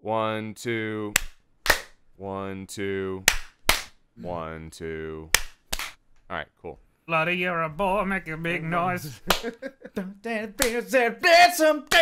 1, 2. 1, 2. 1, 2. All right, cool. Bloody, you're a boy, make a big noise. Someday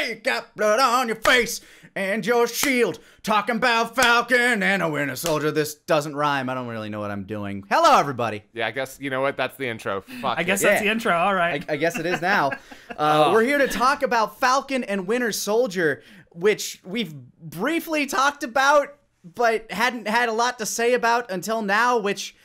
you got blood on your face and your shield. Talking about Falcon and a Winter Soldier. This doesn't rhyme. I don't really know what I'm doing. Hello, everybody. Yeah, I guess, you know what? That's the intro. Fuck I guess it. that's the intro. All right. I guess it is now. We're here to talk about Falcon and Winter Soldier, which we've briefly talked about, but hadn't had a lot to say about until now, which...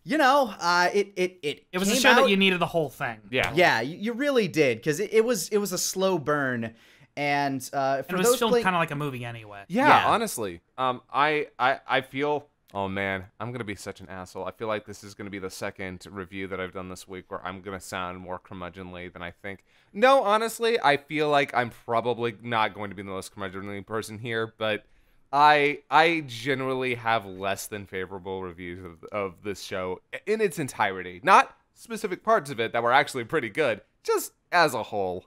You know, it was a came show out, that you needed the whole thing. Yeah. Yeah, you really did, because it was a slow burn, and for it was those filmed kind of like a movie anyway. Yeah, honestly. I feel, oh man, I'm going to be such an asshole. I feel like this is going to be the second review that I've done this week where I'm going to sound more curmudgeonly than I think. No, honestly, I feel like I'm probably not going to be the most curmudgeonly person here, but I generally have less than favorable reviews of this show in its entirety. Not specific parts of it that were actually pretty good, just as a whole.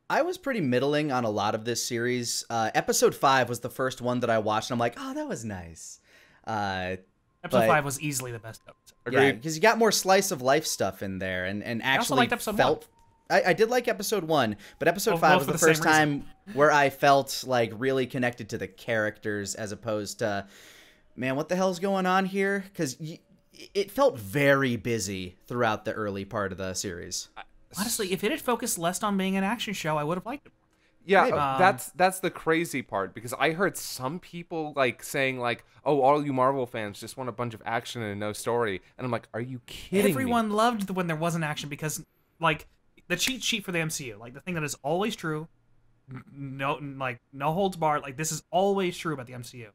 I was pretty middling on a lot of this series. Episode 5 was the first one that I watched, and I'm like, oh, that was nice. Episode 5 was easily the best episode. Agreed. Yeah, because you got more slice of life stuff in there, and actually I also liked episode 1. I did like episode 1, but episode 5 was the first time where I felt like really connected to the characters as opposed to, man, what the hell's going on here? Because it felt very busy throughout the early part of the series. Honestly, if it had focused less on being an action show, I would have liked it. Yeah, that's the crazy part, because I heard some people like saying like, "Oh, all you Marvel fans just want a bunch of action and no story," and I'm like, "Are you kidding Everyone me?" loved when there wasn't action because, like, the cheat sheet for the MCU, like the thing that is always true, no holds barred. Like this is always true about the MCU.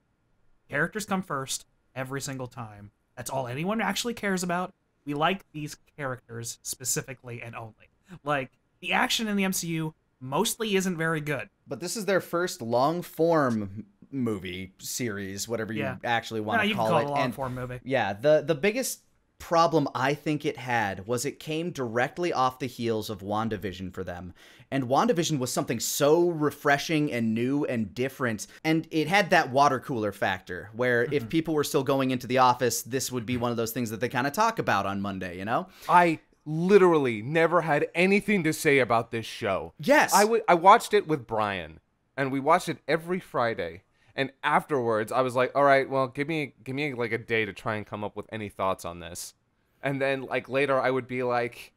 Characters come first every single time. That's all anyone actually cares about. We like these characters specifically and only. Like the action in the MCU mostly isn't very good. But this is their first long-form movie series, whatever you actually want to call it. You can call it a long-form movie. Yeah, the biggest problem I think it had was it came directly off the heels of WandaVision for them. And WandaVision was something so refreshing and new and different. And it had that water cooler factor where if people were still going into the office, this would be one of those things that they kind of talk about on Monday, you know? I literally never had anything to say about this show. Yes. I watched it with Brian, and we watched it every Friday. And afterwards, I was like, all right, well, give me like a day to try and come up with any thoughts on this. And then like later I would be like,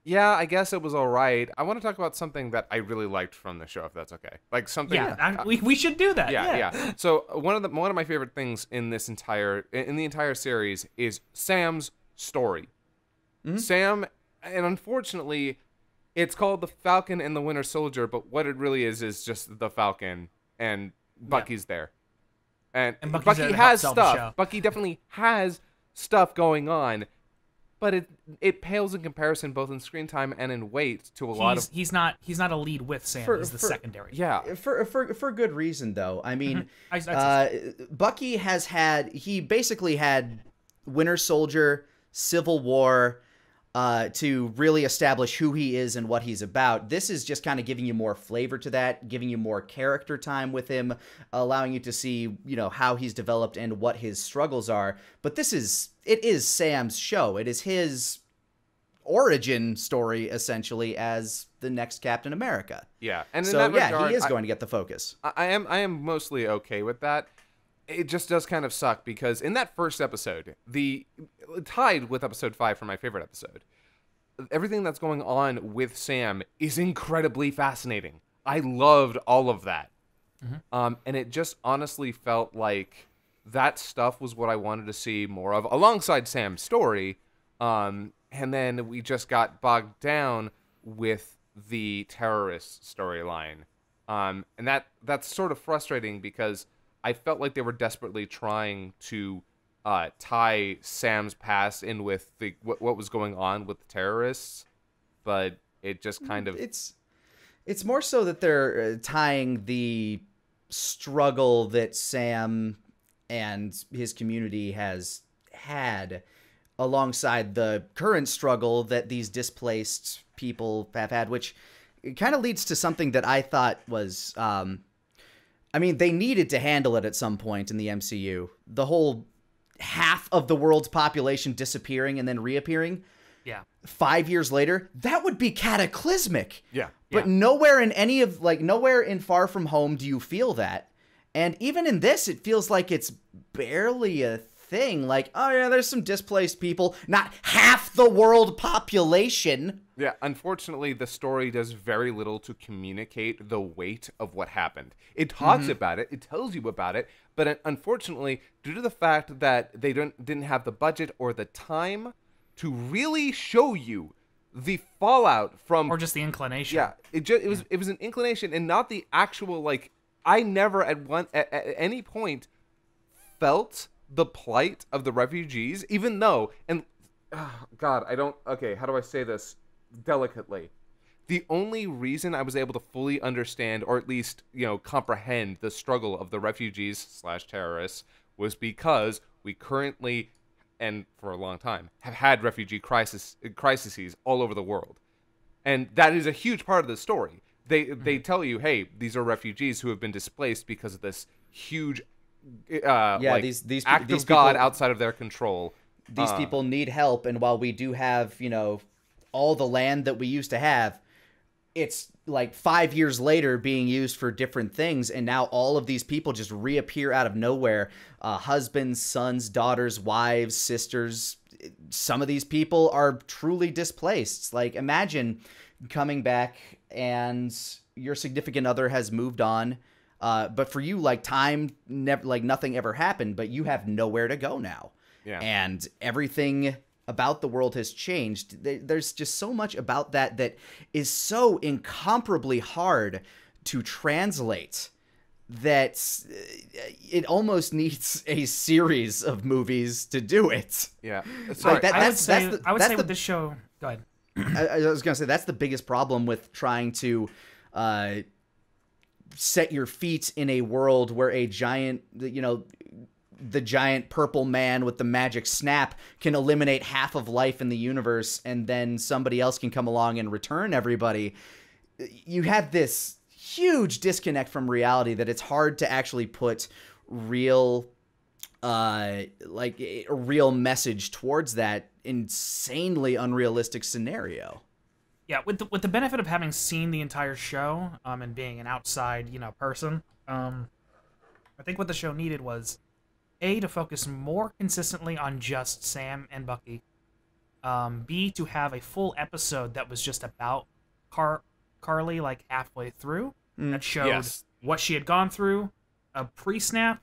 yeah, I guess it was all right. I want to talk about something that I really liked from the show, if that's okay. Like something. Yeah, we should do that. Yeah. So one of my favorite things in the entire series is Sam's story. Mm-hmm. Sam, and unfortunately, it's called the Falcon and the Winter Soldier, but what it really is just the Falcon, and Bucky's there. And Bucky has stuff. Bucky definitely has stuff going on, but it pales in comparison both in screen time and in weight to a lot of... He's not a lead with Sam. He's the secondary. Yeah. For good reason, though. I mean, Bucky he basically had Winter Soldier, Civil War, to really establish who he is and what he's about. This is just kind of giving you more flavor to that, giving you more character time with him, allowing you to see, you know, how he's developed and what his struggles are. But it is Sam's show. It is his origin story, essentially, as the next Captain America. Yeah. And so, in that regard, he is going to get the focus. I am mostly okay with that. It just does kind of suck because in that first episode, tied with episode 5 for my favorite episode, everything that's going on with Sam is incredibly fascinating. I loved all of that. Mm-hmm. And it just honestly felt like that stuff was what I wanted to see more of alongside Sam's story. And then we just got bogged down with the terrorist storyline. And that's sort of frustrating because I felt like they were desperately trying to tie Sam's past in with what was going on with the terrorists, but it just kind of... It's more so that they're tying the struggle that Sam and his community has had alongside the current struggle that these displaced people have had, which kind of leads to something that I thought was... I mean, they needed to handle it at some point in the MCU. The whole half of the world's population disappearing and then reappearing. Yeah. 5 years later, that would be cataclysmic. Yeah. But nowhere in Far From Home do you feel that. And even in this, it feels like it's barely a thing. Like, oh yeah, there's some displaced people. Not half the world population. Yeah, unfortunately, the story does very little to communicate the weight of what happened. It talks about it, it tells you about it, but unfortunately, due to the fact that they didn't have the budget or the time to really show you the fallout from, or just the inclination. Yeah, it was an inclination and not the actual, like, I never at any point felt the plight of the refugees, even though, and God, okay, how do I say this delicately? The only reason I was able to fully understand, or at least, comprehend the struggle of the refugees / terrorists was because we currently, and for a long time, have had refugee crises all over the world. And that is a huge part of the story. They tell you, hey, these are refugees who have been displaced because of this huge these act of God outside of their control. These people need help, and while we do have, all the land that we used to have, it's like 5 years later being used for different things, and now all of these people just reappear out of nowhere. Husbands, sons, daughters, wives, sisters. Some of these people are truly displaced. Like, imagine coming back and your significant other has moved on, but for you, like, time never, like, nothing ever happened, but you have nowhere to go now. Yeah. And everything about the world has changed. There's just so much about that is so incomparably hard to translate that it almost needs a series of movies to do it. Yeah. Sorry, I would say with this show, go ahead. I was going to say, that's the biggest problem with trying to set your feet in a world where a giant, the giant purple man with the magic snap can eliminate half of life in the universe, and then somebody else can come along and return everybody. You have this huge disconnect from reality that it's hard to actually put real, like a real message towards that insanely unrealistic scenario. Yeah, with the benefit of having seen the entire show, and being an outside, person, I think what the show needed was A, to focus more consistently on just Sam and Bucky. B, to have a full episode that was just about Carly, like, halfway through, that showed what she had gone through, a pre-snap,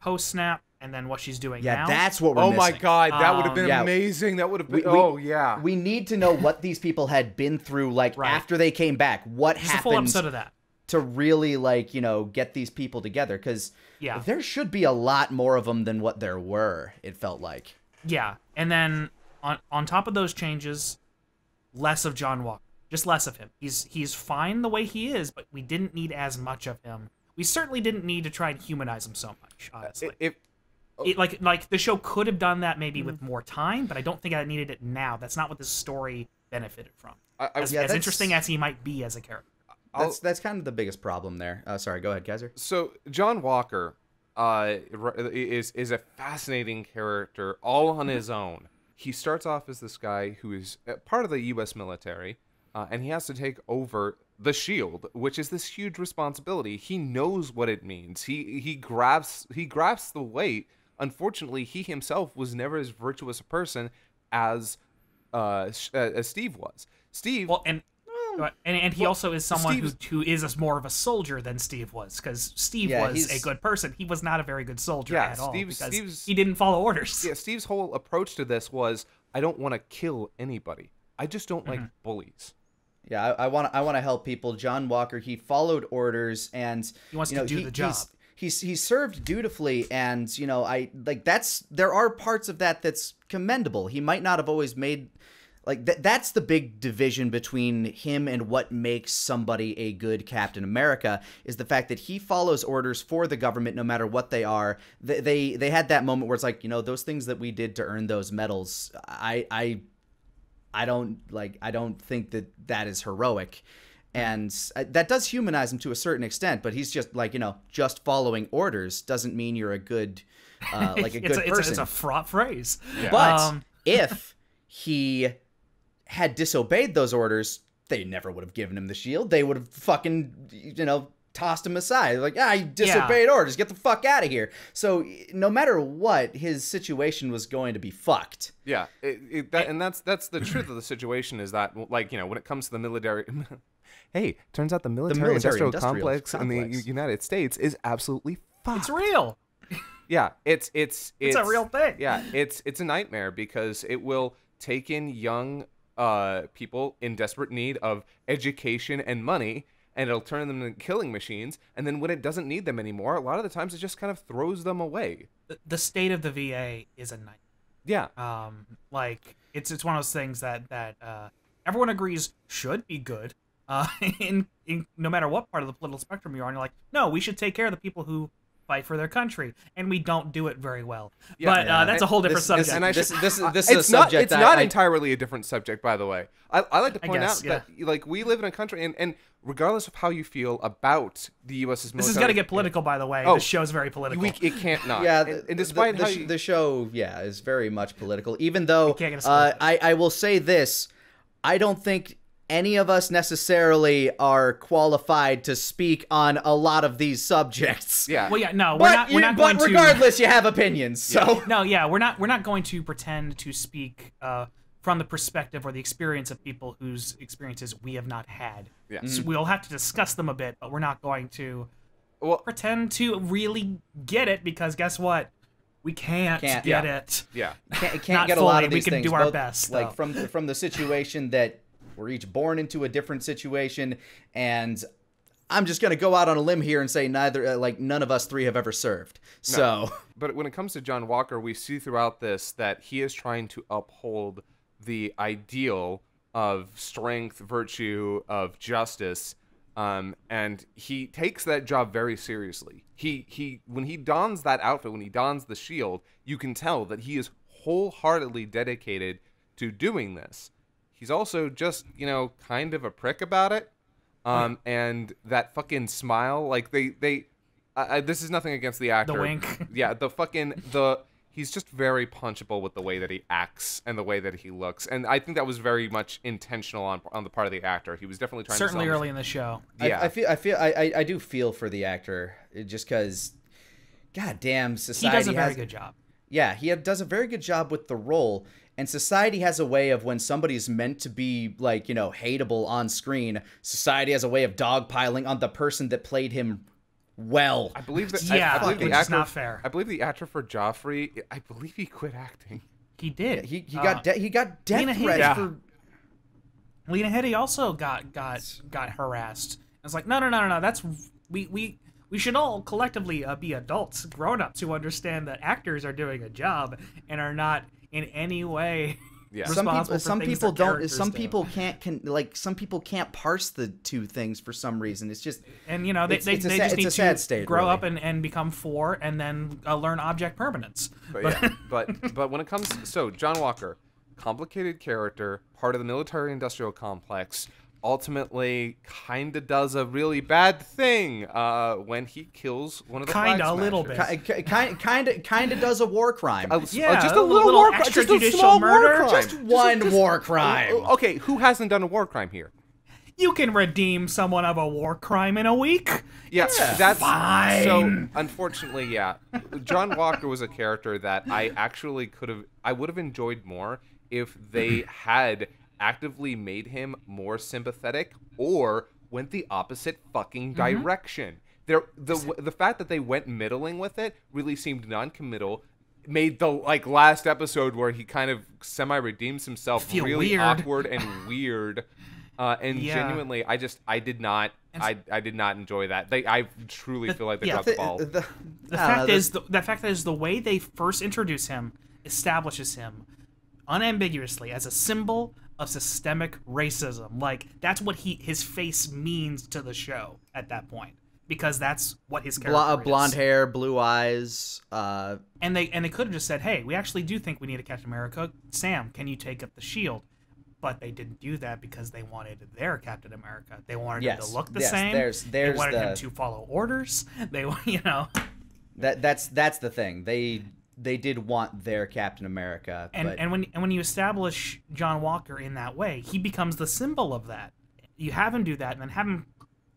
post-snap, and then what she's doing now. Yeah, that's what we're missing. Oh my God, that would have been amazing. That would have been, We need to know what these people had been through, like, after they came back. What happened? A full episode of that. To really, like, get these people together, because there should be a lot more of them than what there were, it felt like. Yeah, and then on top of those changes, less of John Walker. Just less of him. He's fine the way he is, but we didn't need as much of him. We certainly didn't need to try and humanize him so much, honestly. Like the show could have done that maybe with more time, but I don't think I needed it now. That's not what this story benefited from. As interesting as he might be as a character. That's kind of the biggest problem there. Sorry, go ahead, Kaiser. So John Walker is a fascinating character all on his own. He starts off as this guy who is part of the U.S. military, and he has to take over the Shield, which is this huge responsibility. He knows what it means. He grasps the weight. Unfortunately, he himself was never as virtuous a person as Steve was. Steve. Well, and he also is someone who is more of a soldier than Steve was, because Steve was a good person. He was not a very good soldier at all, because he didn't follow orders. Yeah, Steve's whole approach to this was, I don't want to kill anybody. I just don't like bullies. Yeah, I want to help people. John Walker, he followed orders, and he wants to do the job. He served dutifully, and there are parts of that's commendable. He might not have always made. That's the big division between him and what makes somebody a good Captain America, is the fact that he follows orders for the government no matter what they are. They had that moment where it's like, those things that we did to earn those medals, I don't think that is heroic. And that does humanize him to a certain extent, but he's just like, just following orders doesn't mean you're a good, like a good person. It's a fraught phrase. Yeah. But if he had disobeyed those orders, they never would have given him the shield. They would have fucking, tossed him aside. Like, you disobeyed orders. Get the fuck out of here. So no matter what, his situation was going to be fucked. Yeah. And that's the truth of the situation is that, like, when it comes to the military... Hey, turns out the military-industrial complex in the United States is absolutely fucked. It's real. Yeah, it's a real thing. Yeah, it's a nightmare because it will take in young people in desperate need of education and money, and it'll turn them into killing machines. And then when it doesn't need them anymore, a lot of the times it just kind of throws them away. The state of the VA is a nightmare. Yeah. Like it's one of those things that everyone agrees should be good. In no matter what part of the political spectrum you're on, you're like, no, we should take care of the people who fight for their country, and we don't do it very well. Yeah, but that's a whole different subject. This is a subject. It's not entirely a different subject, by the way. I like to point out that like we live in a country, and regardless of how you feel about the U.S.'s military, this is going to get political, by the way. This show's very political. It can't not. Yeah, and despite the show, is very much political. Even though I will say this, I don't think any of us necessarily are qualified to speak on a lot of these subjects. Yeah. Well, yeah, no, we're not going to. But regardless, you have opinions. So no, yeah, we're not going to pretend to speak from the perspective or the experience of people whose experiences we have not had. Yeah. So we'll have to discuss them a bit, but we're not going to pretend to really get it because guess what? We can't get it. Yeah. Can't get a lot of these things. We can do our best. Like from the situation that we're each born into a different situation, and I'm just gonna go out on a limb here and say none of us three have ever served. So, no. But when it comes to John Walker, we see throughout this that he is trying to uphold the ideal of strength, virtue, of justice, and he takes that job very seriously. He when he dons that outfit, when he dons the shield, you can tell that he is wholeheartedly dedicated to doing this. He's also just, kind of a prick about it. And that fucking smile, like this is nothing against the actor. The wink. Yeah, he's just very punchable with the way that he acts and the way that he looks. And I think that was very much intentional on the part of the actor. He was definitely trying certainly to early in the show. Yeah. I do feel for the actor just because, goddamn, society he does a very good job. Yeah, he does a very good job with the role. And society has a way of when somebody's meant to be, like, hateable on screen, society has a way of dogpiling on the person that played him well. I believe that. Yeah, I believe the which actor, is not fair. I believe the actor for Joffrey, I believe he quit acting. He did. He got death threats for. Lena Headey also got harassed. It's like no. That's we should all collectively be adults, grown-ups who understand that actors are doing a job and are not in any way responsible some for people don't. Some people can't parse the two things for some reason. It's just they just need to grow up and become 4 and then learn object permanence. But when it comes John Walker, complicated character, part of the military-industrial complex, ultimately kind of does a really bad thing when he kills one of the flag smashers. A little bit. Kind of does a war crime. Just a little war crime. Just a small murder. war crime. Just one war crime. Okay, who hasn't done a war crime here? You can redeem someone of a war crime in a week. Yeah, that's fine. So, unfortunately, John Walker was a character that I would have enjoyed more if they had actively made him more sympathetic or went the opposite fucking direction. The fact that they went middling with it really seemed non-committal, made the last episode where he kind of semi-redeems himself really weird. Awkward and weird. Genuinely, I did not enjoy that. I truly feel like they dropped the ball. The fact is the way they first introduce him establishes him unambiguously as a symbol of systemic racism. Like that's what his face means to the show at that point, because that's what his character is. Blonde hair, blue eyes, and they could have just said, "Hey, we actually do think we need a Captain America. Sam, can you take up the shield?" But they didn't do that because they wanted their Captain America. They wanted him to look the yes, same. They wanted him to follow orders. They, That's the thing. They did want their Captain America. And when you establish John Walker in that way, he becomes the symbol of that. You have him do that, and then have him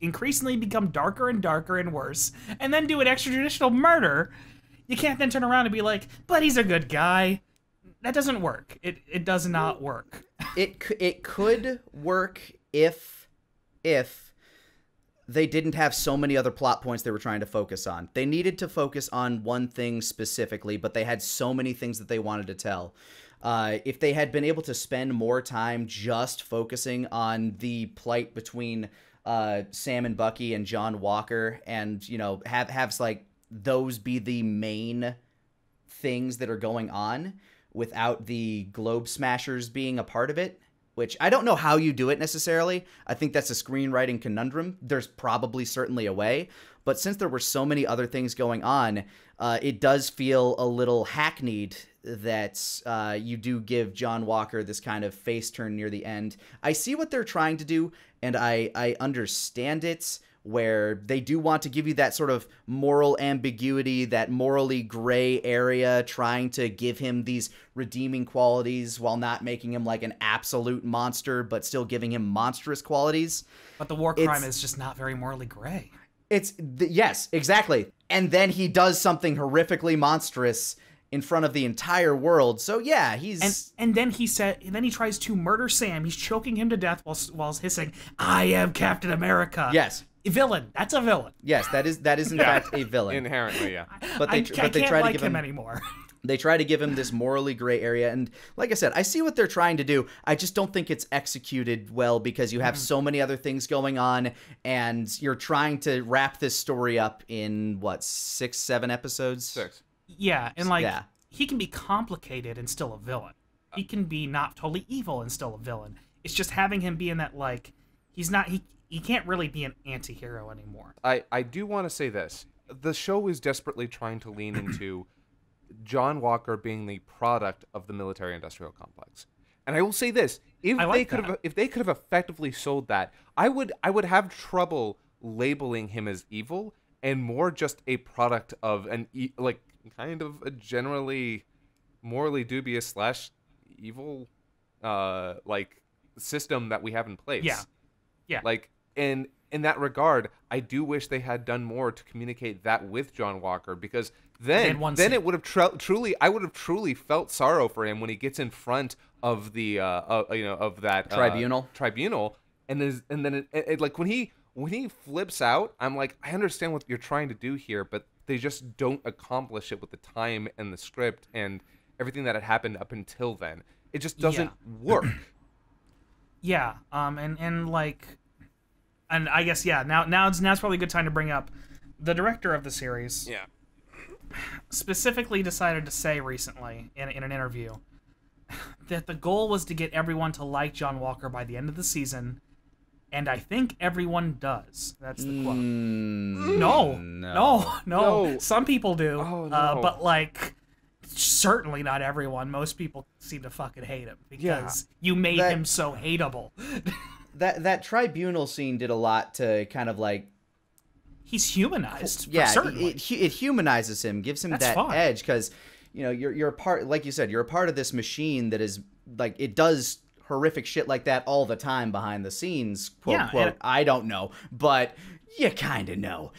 increasingly become darker and darker and worse, and then do an extrajudicial murder. You can't then turn around and be like, but he's a good guy. That doesn't work. It does not work. It could work if they didn't have so many other plot points they were trying to focus on. They needed to focus on one thing specifically, but they had so many things that they wanted to tell. If they had been able to spend more time just focusing on the plight between Sam and Bucky and John Walker, and have like those be the main things that are going on, without the Globe Smashers being a part of it, which I don't know how you do it necessarily. I think that's a screenwriting conundrum. There's probably certainly a way, but since there were so many other things going on, it does feel a little hackneyed that you do give John Walker this kind of face turn near the end. I see what they're trying to do, and I understand it, where they do want to give you that sort of moral ambiguity, that morally gray area, trying to give him these redeeming qualities while not making him like an absolute monster, but still giving him monstrous qualities. But the war crime is just not very morally gray. Yes, exactly. And then he does something horrifically monstrous in front of the entire world. So yeah, he's and then he tries to murder Sam. He's choking him to death while hissing, "I am Captain America." Yes. Villain. That's a villain. Yes, that is in fact a villain. Inherently, yeah. But they can't try to like give him anymore. They try to give him this morally gray area, and like I said, I see what they're trying to do. I just don't think it's executed well, because you have so many other things going on, and you're trying to wrap this story up in what, 6, 7 episodes? 6. Yeah, and he can be complicated and still a villain. He can be not totally evil and still a villain. It's just having him be in that, like, he can't really be an anti-hero anymore. I do want to say this. The show is desperately trying to lean into John Walker being the product of the military-industrial complex. And I will say this, if they could have effectively sold that, I would have trouble labeling him as evil, and more just a product of kind of a generally morally dubious / evil system that we have in place. Yeah. Like, in that regard, I do wish they had done more to communicate that with John Walker, because then it would have I would have truly felt sorrow for him when he gets in front of the of that tribunal, and then like when he flips out, I'm like, I understand what you're trying to do here, but they just don't accomplish it with the time and the script and everything that had happened up until then. It just doesn't work. Yeah, and I guess now it's probably a good time to bring up the director of the series. Yeah, specifically decided to say recently in an interview that the goal was to get everyone to like John Walker by the end of the season, and I think everyone does. That's the quote. No. Some people do, but certainly not everyone. Most people seem to fucking hate him because you made him so hateable. That tribunal scene did a lot to kind of he's humanized. Yeah, it humanizes him, gives him that edge, because you're a part, like you said, you're a part of this machine that is it does horrific shit like that all the time behind the scenes, quote unquote. I don't know, but you kind of know.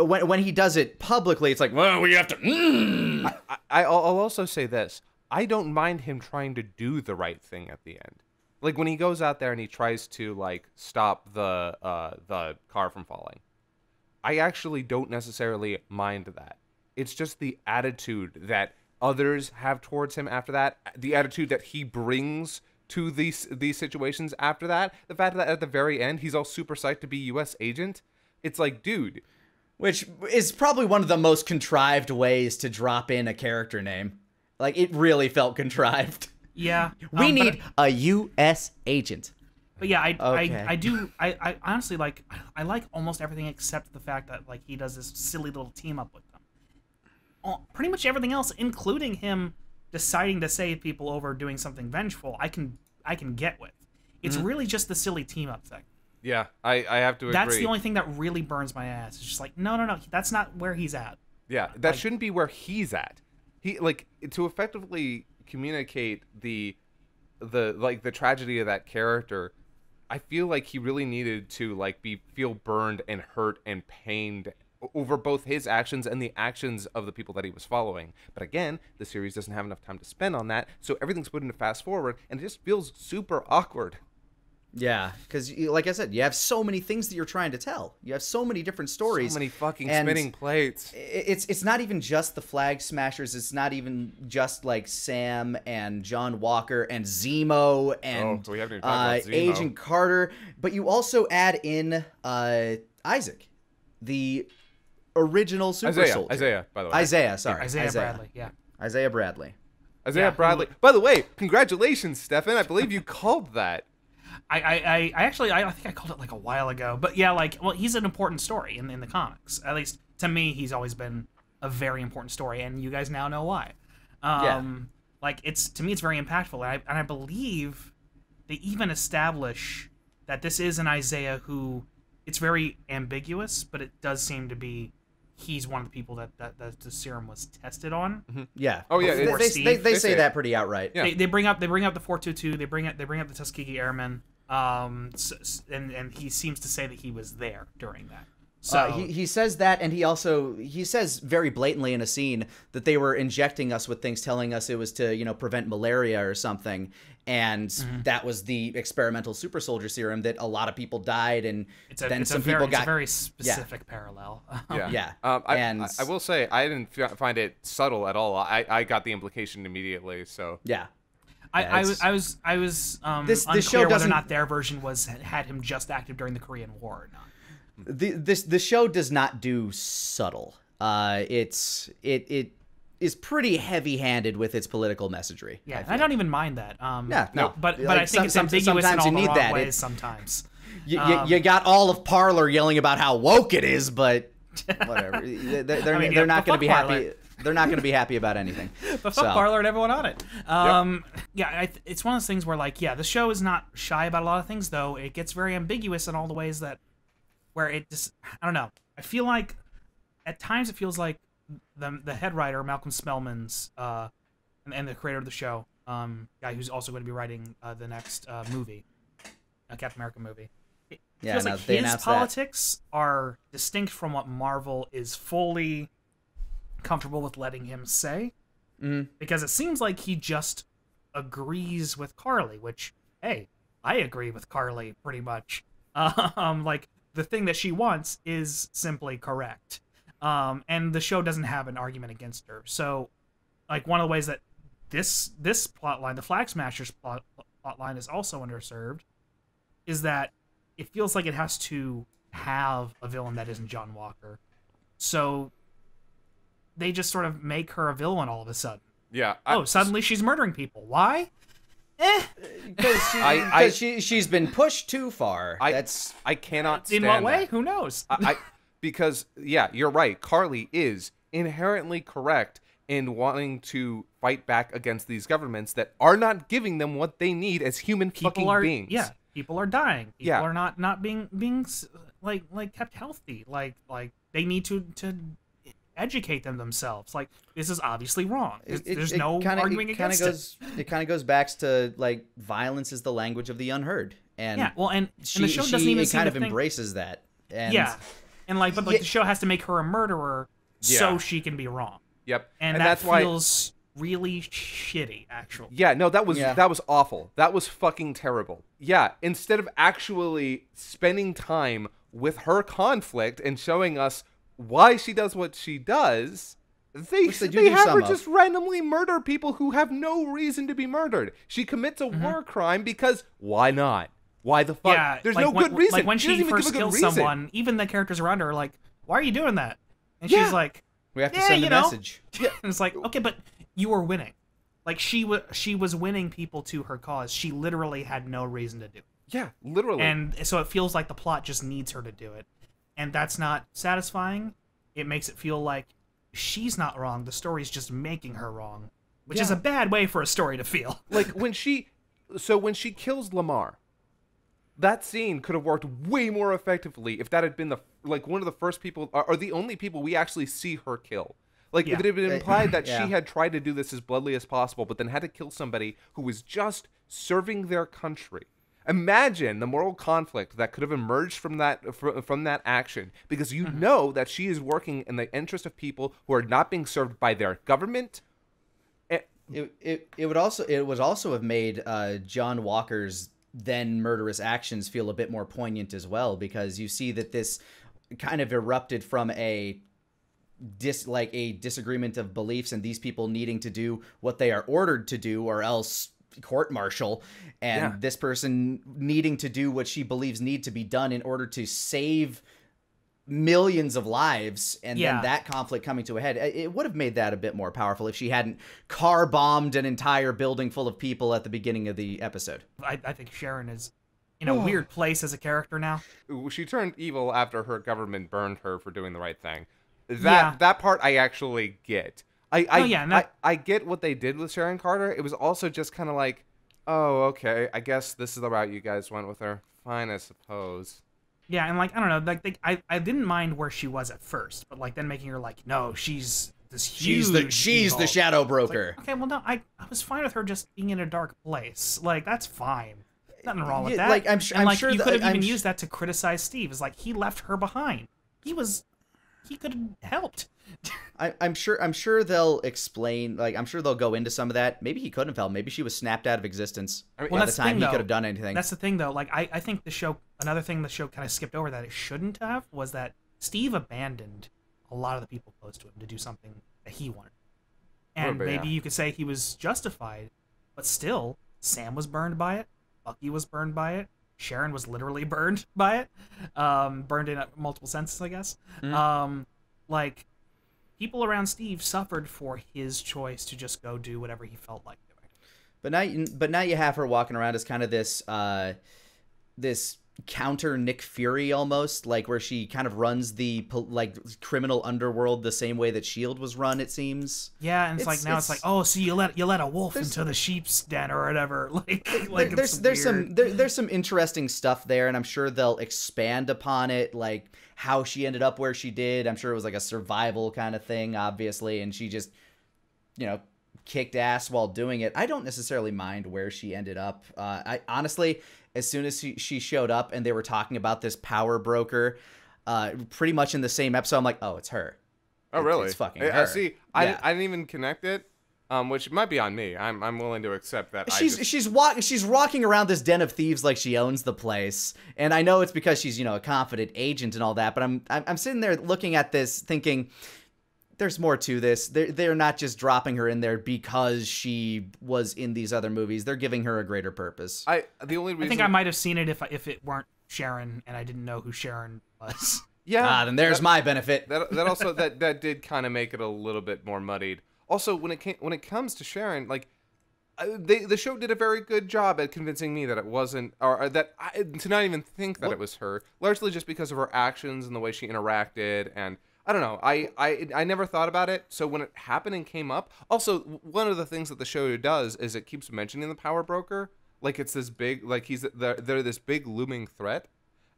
When he does it publicly, it's like, well, we have to. I'll also say this: I don't mind him trying to do the right thing at the end. Like when he goes out there and he tries to stop the car from falling. I actually don't necessarily mind that. It's just the attitude that others have towards him after that, the attitude that he brings to these situations after that, the fact that at the very end he's all super psyched to be U.S. agent. It's like, dude. Which is probably one of the most contrived ways to drop in a character name. It really felt contrived. Yeah. We need a U.S. agent. But yeah, I honestly I like almost everything except the fact that he does this silly little team up with them. Pretty much everything else, including him deciding to save people over doing something vengeful, I can get with. It's really just the silly team up thing. Yeah, I have to agree. That's the only thing that really burns my ass. It's just like, no, that's not where he's at. Yeah, that shouldn't be where he's at. He to effectively communicate the tragedy of that character. I feel like he really needed to feel burned and hurt and pained over both his actions and the actions of the people that he was following. But again, the series doesn't have enough time to spend on that, so everything's put into fast forward, and it just feels super awkward. Yeah, because like I said, you have so many things that you're trying to tell. You have so many different stories. So many fucking spinning plates. It's not even just the Flag Smashers. It's not even just like Sam and John Walker and Zemo and we haven't even talked about Zemo. Agent Carter. But you also add in Isaac, the original super soldier. Isaiah, by the way. Isaiah Bradley, yeah. Isaiah Bradley. Isaiah Bradley. By the way, congratulations, Stephan. I believe you called that. I actually think I called it like a while ago, but yeah, he's an important story in the comics. At least to me, he's always been a very important story, and you guys now know why. To me, it's very impactful, and I believe they even establish that this is an Isaiah who it's very ambiguous, but it does seem to be he's one of the people that the serum was tested on. Mm-hmm. Yeah. Oh yeah. They say that pretty outright. Yeah. They bring up the 422. They bring up the Tuskegee Airmen. And he seems to say that he was there during that. So he says that, and he says very blatantly in a scene that they were injecting us with things, telling us it was to prevent malaria or something, and that was the experimental super soldier serum that a lot of people died, and people got. It's a very specific parallel. Yeah. I will say I didn't find it subtle at all. I got the implication immediately. So yeah. I was unclear show whether or not their version had him just active during the Korean War or not. The show does not do subtle. It is pretty heavy-handed with its political messagery. Yeah, I don't even mind that. No, but I think it's ambiguous in all the wrong ways sometimes. You got all of Parlor yelling about how woke it is, but whatever. They're not going to be happy. They're not going to be happy about anything. But fuck Parlor and everyone on it. Yeah, it's one of those things where the show is not shy about a lot of things, though it gets very ambiguous in all the ways where it just, I don't know. I feel like at times it feels like the head writer, Malcolm Spellman's, and the creator of the show, guy who's also going to be writing the next movie, Captain America movie. It feels like his politics are distinct from what Marvel is fully comfortable with letting him say, because it seems like he just agrees with Carly, which, hey, I agree with Carly pretty much. The thing that she wants is simply correct, and the show doesn't have an argument against her. So, one of the ways that this plotline, the Flag Smashers plotline, is also underserved, is that it feels like it has to have a villain that isn't John Walker. So they just sort of make her a villain all of a sudden. Yeah. Suddenly she's murdering people. Why? Because she's been pushed too far. I cannot stand in what way? that. Who knows? Because you're right. Carly is inherently correct in wanting to fight back against these governments that are not giving them what they need as human beings. Yeah, people are dying. People are not being kept healthy. They need to educate themselves. This is obviously wrong. There's no arguing against it. It kind of goes back to violence is the language of the unheard, and and the show doesn't even kind of embraces that. And but the show has to make her a murderer so she can be wrong. Yep, and that feels really shitty, actually. Yeah, no, that was awful. That was fucking terrible. Yeah, instead of actually spending time with her conflict and showing us why she does what she does, they have her just randomly murder people who have no reason to be murdered. She commits a war crime because why not? Why the fuck? Yeah, there's no good reason. When she first kills someone, even the characters around her are like, why are you doing that? And she's like, we have to send a message. Yeah. And it's like, okay, but you were winning. She was winning people to her cause. She literally had no reason to do it. Yeah, literally. And so it feels like the plot just needs her to do it. And that's not satisfying. It makes it feel like she's not wrong. The story's just making her wrong. which is a bad way for a story to feel. Like when she kills Lamar, that scene could have worked way more effectively if that had been one of the first people or the only people we actually see her kill. Like, if it had been implied that she had tried to do this as bloodily as possible, but then had to kill somebody who was just serving their country. Imagine the moral conflict that could have emerged from that action, because you know that she is working in the interest of people who are not being served by their government. It would also have made John Walker's then murderous actions feel a bit more poignant as well, because you see that this kind of erupted from a disagreement of beliefs and these people needing to do what they are ordered to do or else court-martial, and this person needing to do what she believes need to be done in order to save millions of lives, and then that conflict coming to a head. It would have made that a bit more powerful if she hadn't car bombed an entire building full of people at the beginning of the episode. I think Sharon is in a weird place as a character now. She turned evil after her government burned her for doing the right thing. That part I actually get. I get what they did with Sharon Carter. It was also just kind of like, oh, okay, I guess this is the route you guys went with her. Fine, I suppose. Yeah, and like, I don't know, like I didn't mind where she was at first, but like then making her like, no, she's this huge she's the shadow broker. Like, okay, well no, I was fine with her just being in a dark place. Like, that's fine. Nothing wrong with that. Like I'm sure you could have even used that to criticize Steve. It's like he left her behind. He could have helped. I'm sure they'll explain. Like, I'm sure they'll go into some of that. Maybe he couldn't have helped. Maybe she was snapped out of existence by the time he could have done anything. That's the thing, though. Like, I think another thing the show kind of skipped over that it shouldn't have was that Steve abandoned a lot of the people close to him to do something that he wanted. And maybe you could say he was justified, but still, Sam was burned by it. Bucky was burned by it. Sharon was literally burned by it. Burned in multiple senses, I guess. Like, people around Steve suffered for his choice to just go do whatever he felt like doing. But now you have her walking around as kind of this counter Nick Fury almost, like where she kind of runs the criminal underworld the same way that S.H.I.E.L.D. was run, it seems. Yeah, and it's like, oh, so you let a wolf into the sheep's den or whatever. There's some interesting stuff there, and I'm sure they'll expand upon it, like how she ended up where she did. I'm sure it was like a survival kind of thing, obviously, and she just, kicked ass while doing it. I don't necessarily mind where she ended up. I honestly, as soon as she showed up and they were talking about this power broker, pretty much in the same episode, I'm like, oh, it's her. Oh, really? It's fucking her. See, I didn't even connect it, which might be on me. I'm willing to accept that. She's walking around this den of thieves like she owns the place, and I know it's because she's a confident agent and all that. But I'm sitting there looking at this, thinking, there's more to this. They're not just dropping her in there because she was in these other movies. They're giving her a greater purpose. I think I might have seen it if it weren't Sharon and I didn't know who Sharon was. Yeah. Then there's my benefit. That also that did kind of make it a little bit more muddied. Also, when it comes to Sharon, like the show did a very good job at convincing me that it wasn't, or to not even think that it was her. Largely just because of her actions and the way she interacted, and I don't know. I never thought about it. So when it happened and came up, also one of the things that the show does is it keeps mentioning the power broker, like it's this big, like they're this big looming threat,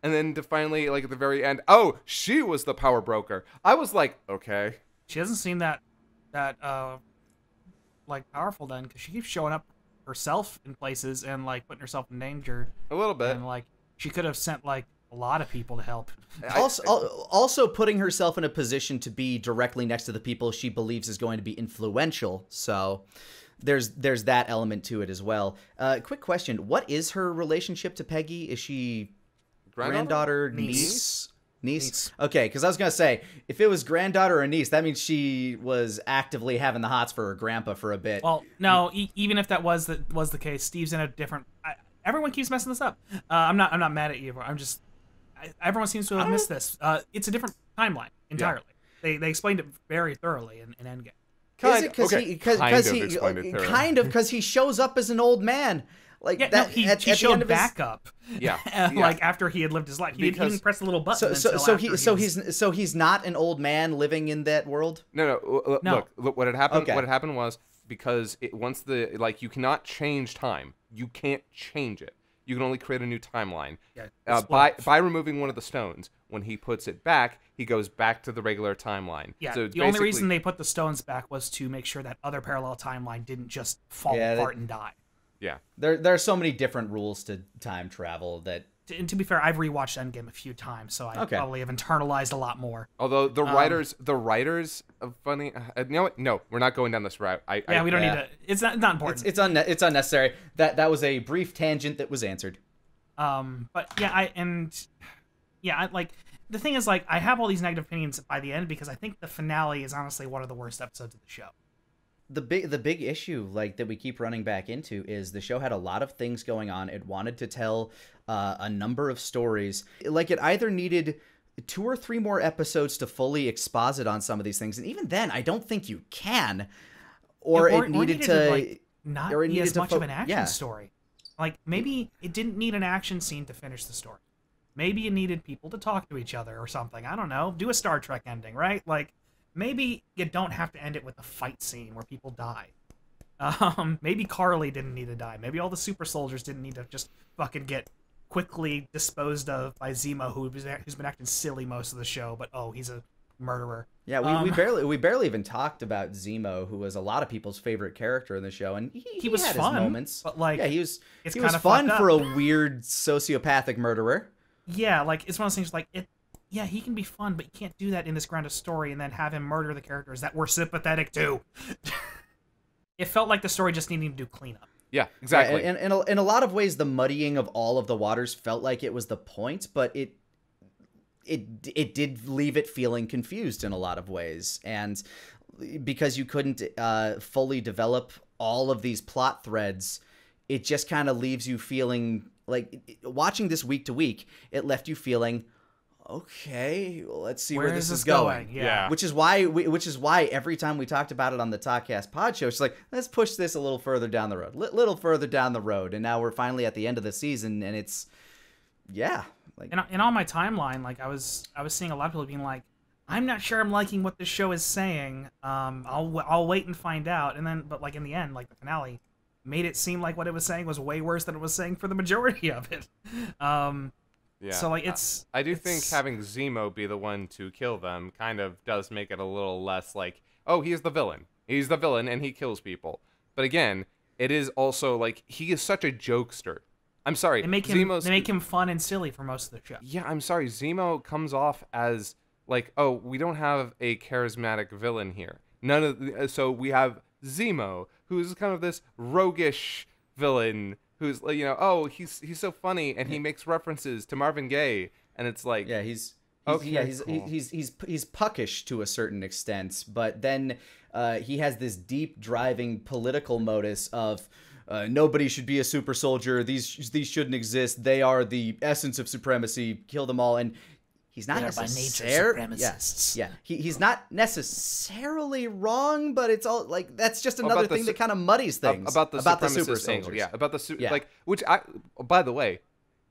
and then to finally, like at the very end, oh, she was the power broker. I was like, okay. She doesn't seem that like powerful then, because she keeps showing up herself in places and like putting herself in danger a little bit, and like she could have sent like a lot of people to help. Also putting herself in a position to be directly next to the people she believes is going to be influential. So there's that element to it as well. Quick question. What is her relationship to Peggy? Is she granddaughter, niece? Okay, because I was going to say, if it was granddaughter or niece, that means she was actively having the hots for her grandpa for a bit. Well, no, even if that was the case, Steve's in a different... everyone keeps messing this up. I'm not mad at you. I'm just... everyone seems to have missed this. It's a different timeline entirely. Yeah. They explained it very thoroughly in Endgame. Because he shows up as an old man. Like he showed back up. Yeah. Like after he had lived his life, he didn't press the little button. So he's not an old man living in that world. No. Look, what had happened. Okay. What had happened was because once you cannot change time. You can't change it. You can only create a new timeline. Yeah, by removing one of the stones. When he puts it back, he goes back to the regular timeline. Yeah, so the only reason they put the stones back was to make sure that other parallel timeline didn't just fall apart and die. Yeah. There are so many different rules to time travel that... And to be fair, I've rewatched Endgame a few times, so I probably have internalized a lot more. Although the writers of funny, you know what? No, we're not going down this route. We don't need to. It's not important. It's unnecessary. That was a brief tangent that was answered. But yeah, like the thing is, like, I have all these negative opinions by the end because I think the finale is honestly one of the worst episodes of the show. The big issue, like, that we keep running back into is the show had a lot of things going on. It wanted to tell a number of stories. Like, it either needed 2 or 3 more episodes to fully exposit on some of these things, and even then, I don't think you can. Or it needed to like, not be as much of an action story. Like, maybe it didn't need an action scene to finish the story. Maybe it needed people to talk to each other or something. I don't know. Do a Star Trek ending, right? Like, maybe you don't have to end it with a fight scene where people die. Maybe Carly didn't need to die. Maybe all the super soldiers didn't need to just fucking get quickly disposed of by Zemo, who's been acting silly most of the show, but he's a murderer. Yeah, we barely even talked about Zemo, who was a lot of people's favorite character in the show, and he was had fun, his moments. But like, yeah, he was fun for a weird sociopathic murderer. Yeah, like, it's one of those things like it. Yeah, he can be fun, but you can't do that in this grounded story and then have him murder the characters that we're sympathetic to. It felt like the story just needed to do cleanup. Yeah, exactly. Yeah, and in a lot of ways, the muddying of all of the waters felt like it was the point, but it did leave it feeling confused in a lot of ways. And because you couldn't fully develop all of these plot threads, it just kind of leaves you feeling like, watching this week to week, it left you feeling, okay, well, let's see where this is going. Yeah. Which is why every time we talked about it on the Talkcast pod show, it's like, let's push this a little further down the road, little further down the road. And now we're finally at the end of the season, and it's, yeah. Like, and on my timeline, like, I was seeing a lot of people being like, I'm not sure I'm liking what this show is saying. I'll wait and find out. And then, but like, in the end, like, the finale made it seem like what it was saying was way worse than it was saying for the majority of it. Yeah. So, like, I do think having Zemo be the one to kill them kind of does make it a little less like, oh, he's the villain. He's the villain and he kills people. But again, it is also like, he is such a jokester. I'm sorry. They make him fun and silly for most of the show. Yeah, I'm sorry. Zemo comes off as like, oh, we don't have a charismatic villain here. So we have Zemo, who's kind of this roguish villain who's, you know, oh, he's so funny and he makes references to Marvin Gaye, and it's like, yeah, he's puckish to a certain extent, but then he has this deep driving political modus of nobody should be a super soldier. These shouldn't exist. They are the essence of supremacy. Kill them all. And he's not necessarily supremacists. Yeah. He's not necessarily wrong, but it's all like, that's just another thing that kind of muddies things about the super soldiers. Angle. Yeah, about the like, which I, by the way,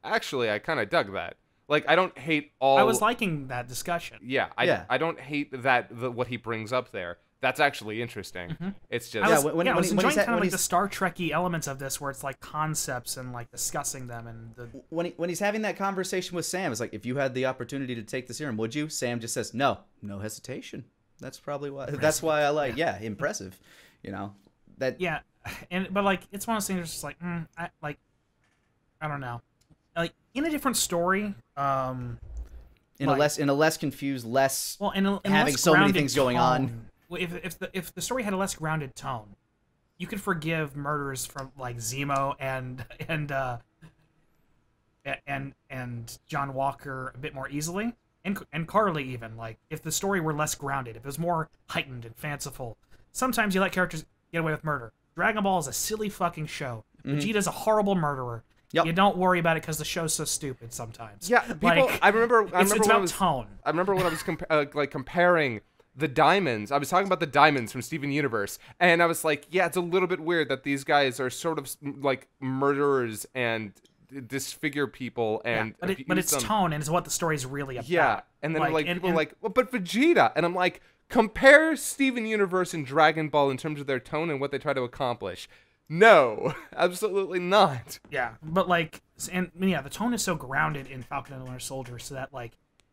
actually I kind of dug that. Like, I don't hate all. I was liking that discussion. Yeah, I don't hate what he brings up there. That's actually interesting. Mm-hmm. It's just I was enjoying kind of like the Star Trek-y elements of this, where it's like concepts and like discussing them, and when he's having that conversation with Sam, it's like, if you had the opportunity to take the serum, would you? Sam just says no hesitation. That's probably why. Impressive. That's why I like. Yeah, impressive. You know that. Yeah, but like, it's one of those things that's just like, I don't know, like, in a different story. In a less confused, having so many things going on. If the story had a less grounded tone, you could forgive murders from like Zemo and John Walker a bit more easily, and Carly even. Like, if the story were less grounded, if it was more heightened and fanciful. Sometimes you let characters get away with murder. Dragon Ball is a silly fucking show. Vegeta's a horrible murderer. Yep. You don't worry about it because the show's so stupid sometimes. Yeah, people. Like, I remember tone. I remember when I was comparing the diamonds. I was talking about the diamonds from Steven Universe, and I was like, yeah, it's a little bit weird that these guys are sort of like murderers and disfigure people, and but it's tone, and it's what the story's really about. Yeah, and then like people are like, well, but Vegeta, and I'm like, compare Steven Universe and Dragon Ball in terms of their tone and what they try to accomplish. No, absolutely not. Yeah, but like, and yeah, the tone is so grounded in Falcon and the Winter Soldier, so that like,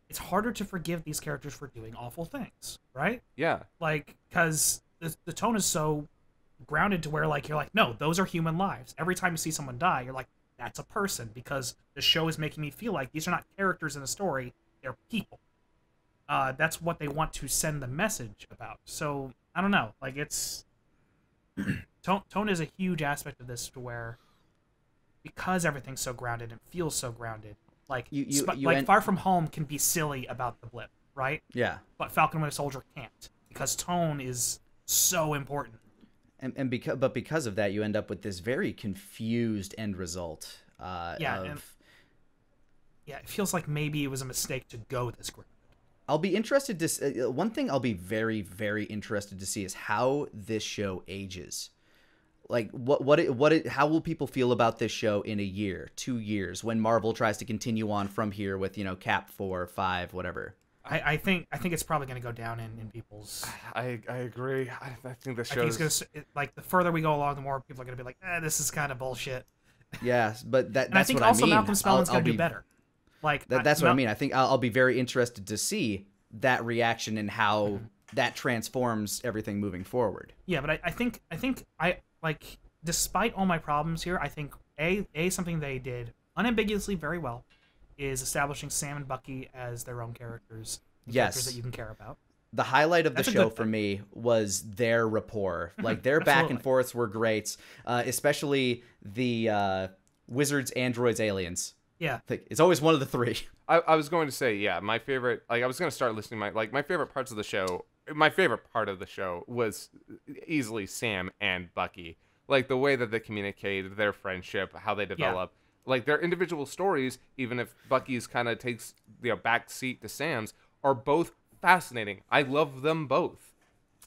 it's harder to forgive these characters for doing awful things, right? Yeah. Like, because the tone is so grounded to where like you're like, no, those are human lives. Every time you see someone die, you're like, that's a person, because the show is making me feel like these are not characters in a story, they're people. That's what they want to send the message about. So I don't know, like it's tone is a huge aspect of this, to where because everything's so grounded and feels so grounded, like Far From Home can be silly about the blip, right? Yeah. But Falcon and Winter Soldier can't, because tone is so important. And because of that, you end up with this very confused end result. Yeah, it feels like maybe it was a mistake to go this ground. I'll be interested to one thing I'll be very, very interested to see is how this show ages. Like how will people feel about this show in a year, 2 years, when Marvel tries to continue on from here with, Cap 4, 5, whatever. I think it's probably going to go down in people's. I agree. I think the show. I think it's going to, like, the further we go along, the more people are going to be like, this is kind of bullshit. Yeah, but that's I think what also I mean. Malcolm Spellman's going to do better. Like that's what I mean. I think I'll be very interested to see that reaction and how that transforms everything moving forward. Yeah, but I think I like, despite all my problems here, I think something they did unambiguously very well is establishing Sam and Bucky as their own characters. Characters that you can care about. The highlight of the show for me was their rapport. Like, their back and forths were great, especially the wizards, androids, aliens. Yeah. It's always one of the three. I was going to say, yeah, my favorite, like, I was going to start listing my favorite parts of the show. My favorite part of the show was easily Sam and Bucky. Like, the way that they communicated, their friendship, how they develop. Yeah. Like, their individual stories, even if Bucky's kind of takes the back seat to Sam's, are both fascinating. I love them both.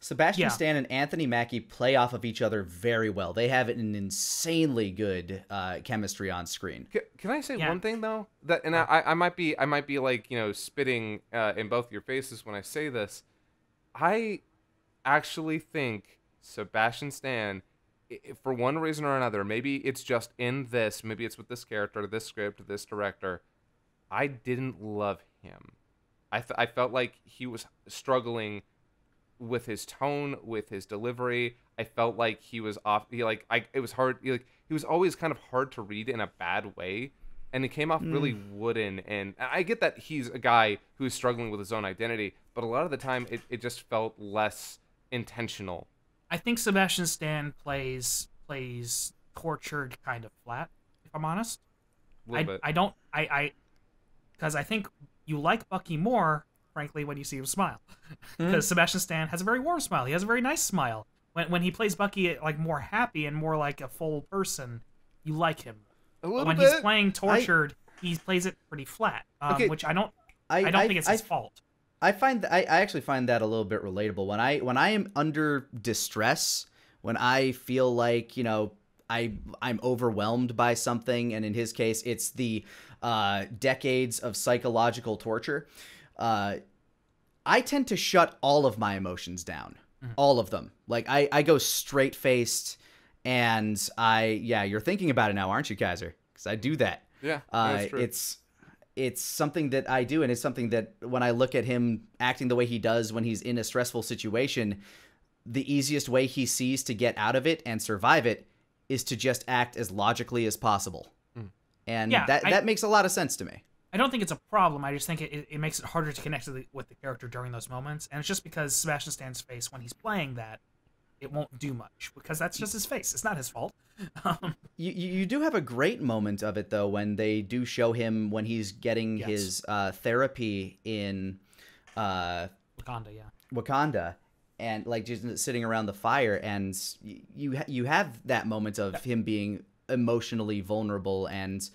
Sebastian Stan and Anthony Mackie play off of each other very well. They have an insanely good chemistry on screen. Can I say one thing though? That, and I might be like, spitting in both your faces when I say this. I actually think Sebastian Stan, for one reason or another, maybe it's just in this, maybe it's with this character, this script, this director, I didn't love him. I felt like he was struggling with his tone, with his delivery. I felt like he was off. It was hard. He was always kind of hard to read in a bad way, and it came off really wooden. And I get that he's a guy who's struggling with his own identity, but a lot of the time it just felt less intentional. I think Sebastian Stan plays tortured kind of flat, if I'm honest. Because I think you like Bucky more, frankly, when you see him smile. Because Sebastian Stan has a very warm smile. He has a very nice smile. When he plays Bucky like more happy and more like a full person, you like him. When he's playing tortured, he plays it pretty flat, which I don't think it's his fault. I actually find that a little bit relatable. When I am under distress, when I feel like, I'm overwhelmed by something, and in his case, it's the decades of psychological torture, I tend to shut all of my emotions down. All of them. Like, I go straight-faced, and you're thinking about it now, aren't you, Kaiser? Because I do that. Yeah, that's true. It's something that I do, and it's something that when I look at him acting the way he does when he's in a stressful situation, the easiest way he sees to get out of it and survive it is to just act as logically as possible. And that makes a lot of sense to me. I don't think it's a problem. I just think it makes it harder to connect with the character during those moments. And it's just because Sebastian Stan's face, when he's playing that, it won't do much. Because that's just his face. It's not his fault. You do have a great moment of it, though, when they do show him when he's getting his therapy in Wakanda. And, like, just sitting around the fire. And you have that moment of him being emotionally vulnerable, and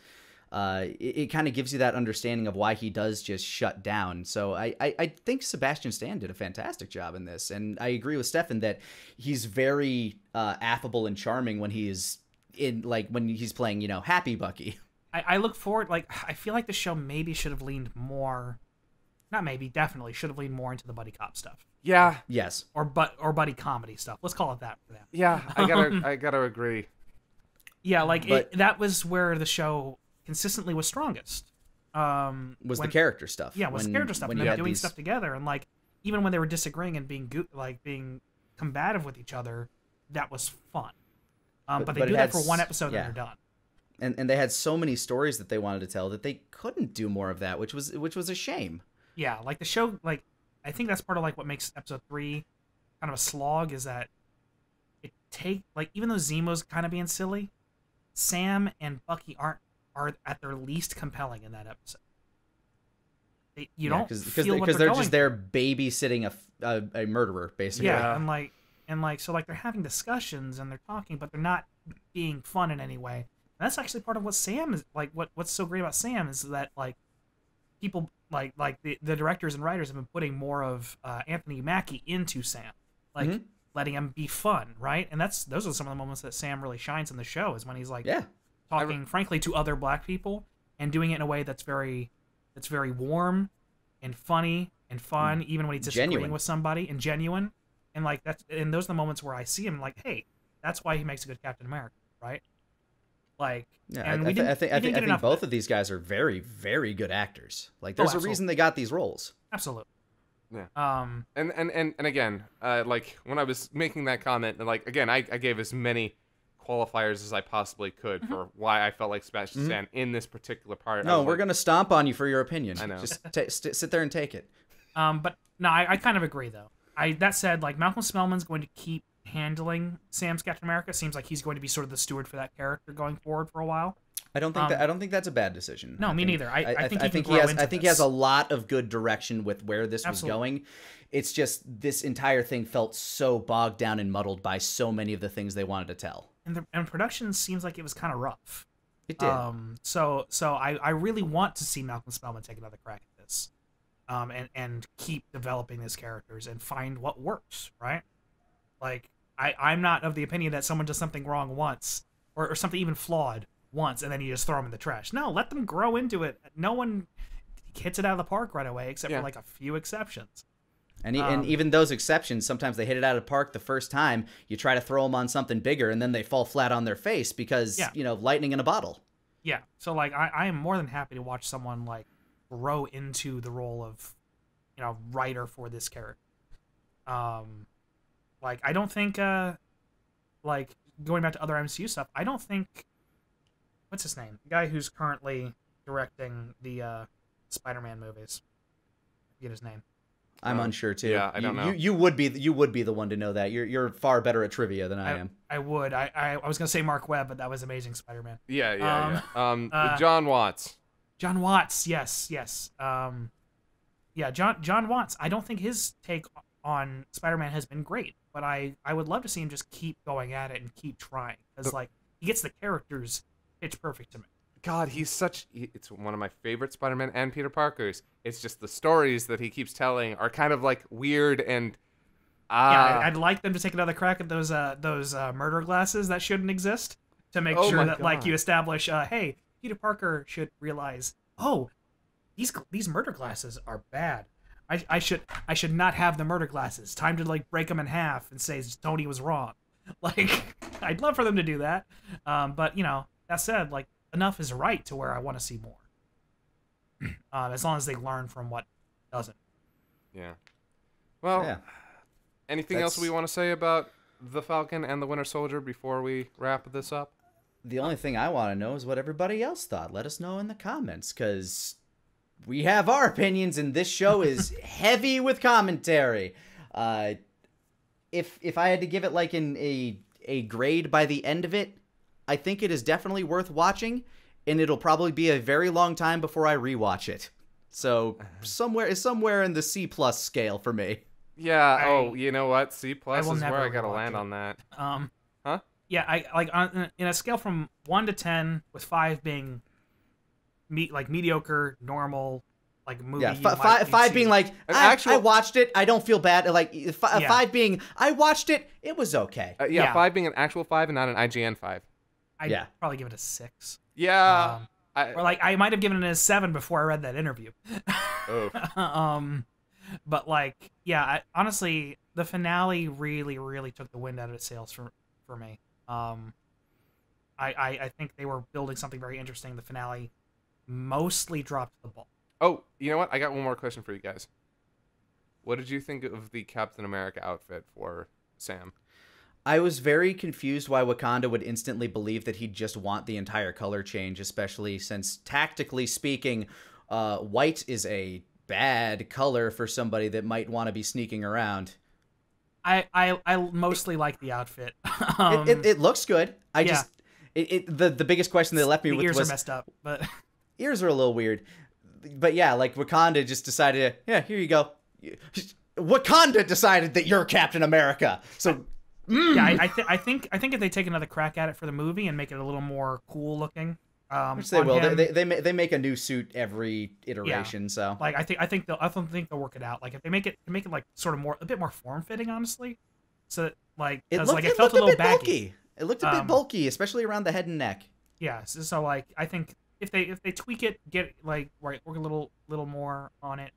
it kind of gives you that understanding of why he does just shut down. So I think Sebastian Stan did a fantastic job in this, and I agree with Stephan that he's very affable and charming when he's when he's playing Happy Bucky. I look forward, I feel like the show maybe should have leaned more, not maybe, definitely should have leaned more into the buddy cop stuff. Yeah. Yes. Or buddy comedy stuff. Let's call it that for them. Yeah, I gotta agree. Yeah, like that was where the show consistently was strongest. The character stuff. Yeah, was the character stuff, and them doing stuff together, and like even when they were disagreeing and being combative with each other, that was fun. But they do that for one episode and they're done. And they had so many stories that they wanted to tell that they couldn't do more of that, which was a shame. Yeah, like the show, like I think that's part of like what makes episode 3 kind of a slog is that even though Zemo's kind of being silly, Sam and Bucky are at their least compelling in that episode. You don't feel what they're just there babysitting a murderer, basically. Yeah, and like so like they're having discussions and they're talking, but they're not being fun in any way. And that's actually part of what Sam is like. What's so great about Sam is that like people like the directors and writers have been putting more of Anthony Mackie into Sam, like letting him be fun, right? And those are some of the moments that Sam really shines in the show is when he's like talking frankly to other black people and doing it in a way that's very warm and funny and fun, even when he's disagreeing with somebody, and genuine. And like those are the moments where I see him like, hey, that's why he makes a good Captain America, right? Like, and I think both of these guys are very, very good actors. Like, there's a reason they got these roles. Absolutely. Yeah. And again, like when I was making that comment, and like again, I gave as many qualifiers as I possibly could for why I felt like Sebastian Stan in this particular part. No, we're gonna stomp on you for your opinion. I know. Just sit there and take it. But no, I kind of agree though. That said, like Malcolm Spellman's going to keep handling Sam's Captain America. Seems like he's going to be sort of the steward for that character going forward for a while. I don't think that's a bad decision. No, me neither. I think he has a lot of good direction with where this was going. It's just this entire thing felt so bogged down and muddled by so many of the things they wanted to tell. And production seems like it was kind of rough. It did. So I really want to see Malcolm Spellman take another crack at this, and keep developing his characters and find what works. Right? Like I'm not of the opinion that someone does something wrong once or something even flawed once and then you just throw them in the trash. No, let them grow into it. No one hits it out of the park right away except for like a few exceptions. And even those exceptions, sometimes they hit it out of the park the first time. You try to throw them on something bigger, and then they fall flat on their face because, lightning in a bottle. Yeah. So, like, I am more than happy to watch someone, like, grow into the role of, writer for this character. Like, I don't think, like, going back to other MCU stuff, I don't think, what's his name? The guy who's currently directing the Spider-Man movies. I forget his name. I'm unsure too. Yeah, I don't know. You would be the one to know that. You're far better at trivia than I am. I would. I was gonna say Mark Webb, but that was Amazing Spider-Man. Yeah. John Watts. John Watts. Yes. Yeah, John Watts. I don't think his take on Spider-Man has been great, but I would love to see him just keep going at it and keep trying because like he gets the characters pitch perfect to me. God, it's one of my favorite Spider-Man and Peter Parkers. It's just the stories that he keeps telling are kind of like weird and yeah, I'd like them to take another crack at those murder glasses that shouldn't exist to make sure that like you establish hey, Peter Parker should realize, oh, these murder glasses are bad. I should not have the murder glasses. Time to like break them in half and say Tony was wrong. Like I'd love for them to do that. But that said, like enough is right to where I want to see more. As long as they learn from what doesn't. Yeah. Well, anything else we want to say about the Falcon and the Winter Soldier before we wrap this up? The only thing I want to know is what everybody else thought. Let us know in the comments, because we have our opinions, and this show is heavy with commentary. If I had to give it like a grade by the end of it, I think it is definitely worth watching, and it'll probably be a very long time before I rewatch it. So somewhere in the C+ scale for me. Yeah. You know what? C+ is where I gotta land on that. Huh? Yeah. I like in a scale from 1 to 10, with 5 being mediocre, normal, like movie. Yeah. Five being like I watched it. I don't feel bad. Like 5 being I watched it. It was okay. 5 being an actual 5 and not an IGN 5. I'd probably give it a 6. Yeah. Or like I might have given it a 7 before I read that interview. Oh. But like, yeah, honestly, the finale really, really took the wind out of its sails for me. I think they were building something very interesting. The finale mostly dropped the ball. Oh, you know what? I got one more question for you guys. What did you think of the Captain America outfit for Sam? I was very confused why Wakanda would instantly believe that he'd just want the entire color change, especially since, tactically speaking, white is a bad color for somebody that might want to be sneaking around. I mostly like the outfit. It looks good. The biggest question they left me the with ears was... are messed up, but... Ears are a little weird. But yeah, like Wakanda just decided, yeah, here you go. Wakanda decided that you're Captain America. So... Yeah, I think if they take another crack at it for the movie and make it a little more cool looking, which they will. They make a new suit every iteration. Yeah. So like I think they'll work it out. Like if they make it like sort of a bit more form fitting, honestly. So that, like it felt a little baggy. Bulky. It looked a bit bulky, especially around the head and neck. Yeah. So like I think if they tweak it, get like work a little more on it,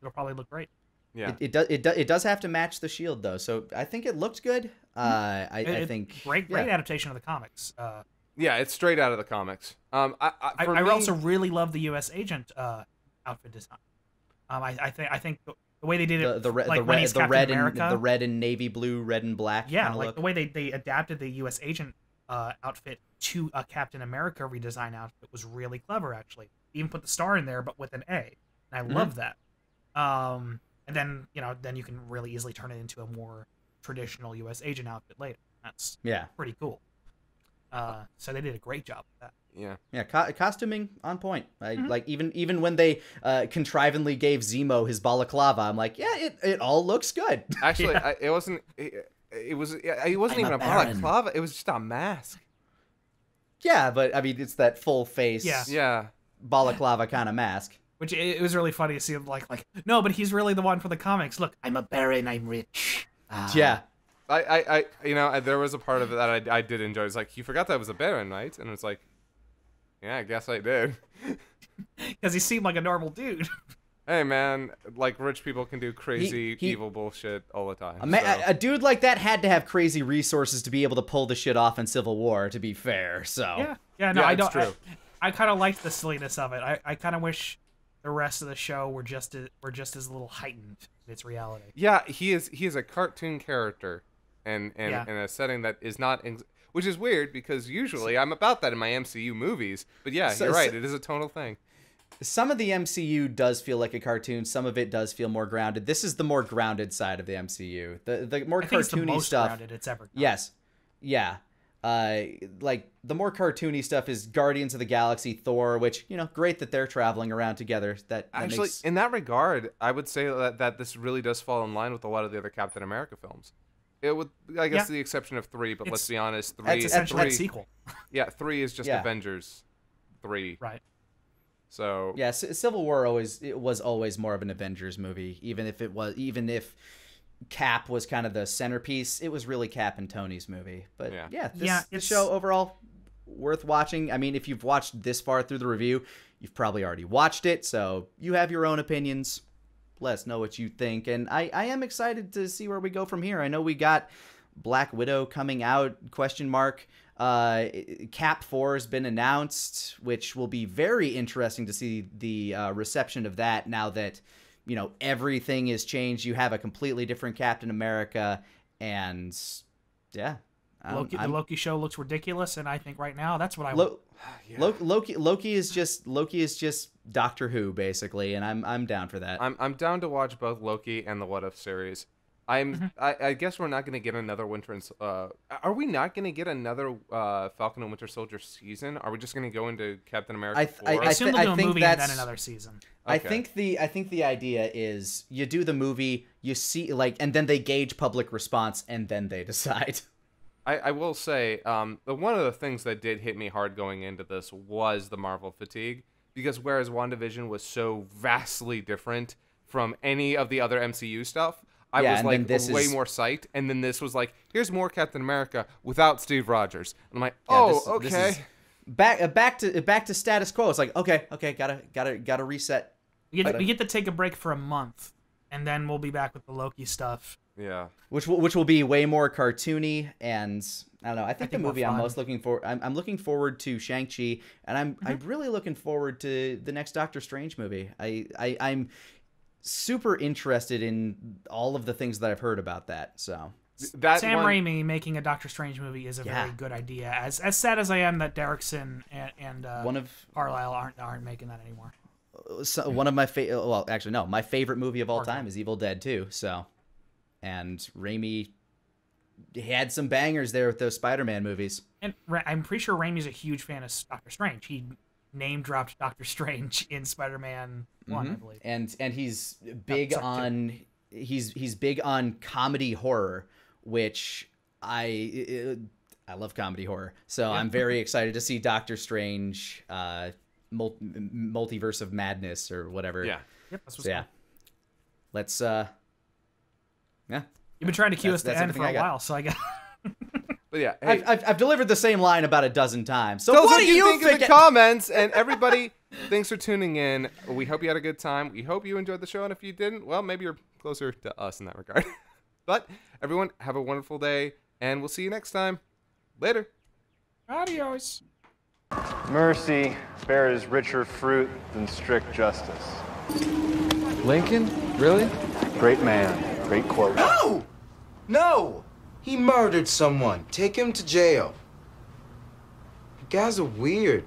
it'll probably look great. Yeah, it does have to match the shield though, so I think it looked good. I think great adaptation of the comics. Yeah, it's straight out of the comics. I also really love the U.S. agent outfit design. I think the way they did it, the red and navy blue, red and black. Yeah, like look. the way they adapted the U.S. agent outfit to a Captain America redesign outfit was really clever. Actually, even put the star in there, but with an A. And I love that. And then, then you can really easily turn it into a more traditional U.S. agent outfit later. That's pretty cool. So they did a great job with that. Yeah. Costuming on point. Like even when they contrivingly gave Zemo his balaclava, I'm like, yeah, it all looks good. Actually, it wasn't. It wasn't even a balaclava. It was just a mask. Yeah, but I mean, it's that full face. Yeah. Balaclava kind of mask. Which it was really funny to see him like no, but he's really the one for the comics. Look, I'm a baron, I'm rich. Yeah. I there was a part of it that I did enjoy. It's like, you forgot that I was a baron, right? And it's like, yeah, I guess I did. Because he seemed like a normal dude. Hey man, like rich people can do crazy evil bullshit all the time. A dude like that had to have crazy resources to be able to pull the shit off in Civil War, to be fair. So no, I don't. True. I kind of liked the silliness of it. I kind of wish the rest of the show were just as a little heightened in its reality. Yeah, he is a cartoon character, and in a setting that is not, which is weird because usually I'm about that in my MCU movies. But yeah, you're right. It is a tonal thing. Some of the MCU does feel like a cartoon. Some of it does feel more grounded. This is the more grounded side of the MCU. The more cartoony it's the most stuff. Grounded it's ever gotten. Yes, yeah. Like the more cartoony stuff is Guardians of the Galaxy, Thor, which great that they're traveling around together. That actually makes... in that regard, I would say that this really does fall in line with a lot of the other Captain America films. It would, I guess, the exception of 3, but let's be honest, 3 That's essentially a sequel. Yeah, 3 is just Avengers 3. Right. So yeah, Civil War was always more of an Avengers movie, even if Cap was kind of the centerpiece. It was really Cap and Tony's movie. But this show overall worth watching. I mean, if you've watched this far through the review, you've probably already watched it, so you have your own opinions. Let us know what you think, and I am excited to see where we go from here. I know we got Black Widow coming out, ? Cap 4 has been announced, which will be very interesting to see the reception of that now that everything is changed. You have a completely different Captain America, and the Loki show looks ridiculous, and I think right now that's what I want. Loki is just Doctor Who basically, and I'm down for that. I'm down to watch both Loki and the What If series. I guess we're not going to get another are we not going to get another Falcon and Winter Soldier season? Are we just going to go into Captain America 4? I assume they'll do a movie and then another season. Okay. I think the idea is you do the movie, you see and then they gauge public response and then they decide. I will say one of the things that did hit me hard going into this was the Marvel fatigue, because whereas WandaVision was so vastly different from any of the other MCU stuff, I was like way more psyched, and then this was like, here's more Captain America without Steve Rogers. And I'm like, okay. back to status quo. It's like, okay, gotta reset. We get to take a break for a month, and then we'll be back with the Loki stuff. Yeah, which will be way more cartoony, and I don't know. I think the movie I'm most looking for. I'm looking forward to Shang-Chi, and I'm really looking forward to the next Doctor Strange movie. I'm super interested in all of the things that I've heard about that. So Sam Raimi making a Doctor Strange movie is a very good idea. As sad as I am that Derrickson and Carlisle aren't making that anymore. So, one of my my favorite movie of all time is Evil Dead 2. So, and Raimi had some bangers there with those Spider-Man movies. And I'm pretty sure Raimi's a huge fan of Doctor Strange. He name dropped Doctor Strange in Spider-Man 1, I believe. And he's big on he's big on comedy horror, which I love comedy horror. So I'm very excited to see Doctor Strange Multiverse of Madness or whatever. Yeah. Yep, that's what's cool. Let's You've been trying to cue us to end for a while, so I got. But yeah, hey, I've delivered the same line about a dozen times. So what do you think in the comments? And everybody, thanks for tuning in. We hope you had a good time. We hope you enjoyed the show, and if you didn't, well, maybe you're closer to us in that regard. But everyone, have a wonderful day, and we'll see you next time. Later. Adios. Mercy bears richer fruit than strict justice. Lincoln? Really? Great man. Great quote. No! No! He murdered someone. Take him to jail. You guys are weird.